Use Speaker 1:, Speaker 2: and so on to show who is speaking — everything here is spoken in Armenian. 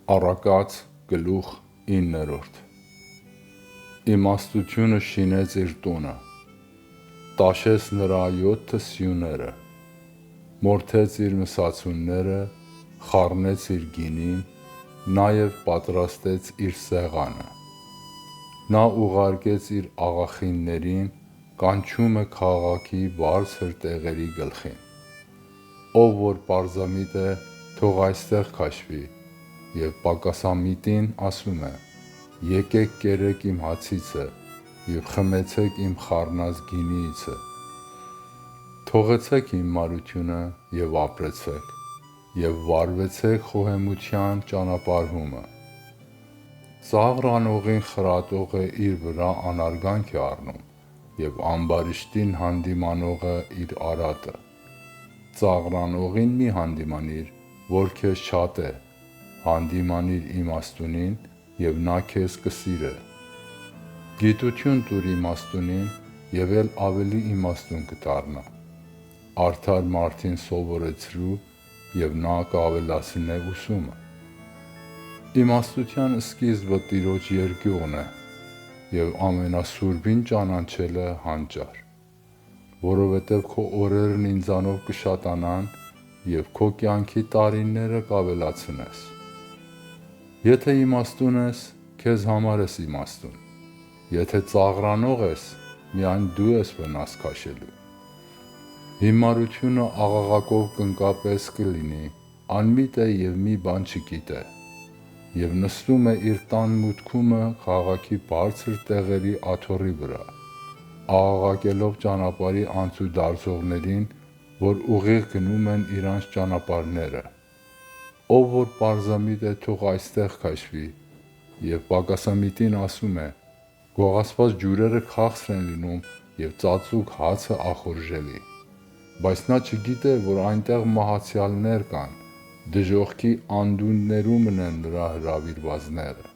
Speaker 1: Առակաց գլուխ 9. Իմաստությունը շինեց իր տունը, տաշեց նրա 7 սյուները, մորթեց իր մսացունները, խառնեց իր գինին, նաև պատրաստեց իր սեղանը։ Նա ուղարկեց իր աղախիններին, կանչում է քաղաքի բարձր տեղերի գլխին։ Ով որ պարզամիտ է, թող այստեղ քաշվի, և պակասամիտին ասում է. եկեք կերեք իմ հացիցը և խմեցեք իմ խառնած գինիիցը։ Թողեցեք հիմարությունը և ապրեցեք, և վարվեցեք խոհեմության ճանապարհումը։ Ծաղր անողին խրատողը իր վրա անարգանք է առնում, և ամբարիշտին հանդիմանողը իր արատը։ Ծաղր անողին մի հանդիմանիր, որ քեզ չատե, հանդիմանիր իմաստունին, և նա քեզ կսիրե։ Գիտություն տուր իմաստունին, և էլ ավելի իմաստուն կդառնա։ Արդար մարդին սովորեցրու, և նա կավելացնե ուսումը։ Իմաստության սկիզբը Տիրոջ երկյուղն է, և ամենասուրբին ճանաչելը հանճար։ Որովհետև քո օրերն ինձանով կշատանան, և քո կյանքի տարիները կավելացնես։ Եթե իմաստուն ես, քեզ համար ես իմաստուն, եթե ծաղրանող ես, միայն դու ես վնաս քաշելու։ Հիմարությունը աղաղակով կնկապես կլինի, անմիտ է և մի բան չգիտե, և նստում է իր տան մուտքումը քաղաքի բարձր տեղերի աթոռի վրա, աղաղակելով ճանապարհի անցուդարձողներին, որ ուղիղ գնում են իրանց ճանապարհները։ Ով որ պարզամիտ է, թող այստեղ քաշվի, և պակասամիտին ասում է. գողացված ջուրերը քաղցր են լինում և ծածուկ հացը ախորժելի։ Բայց նա չգիտե, որ այնտեղ մահացյալներ կան, դժոխքի անդունդներումն են նրա հրավիրվածները։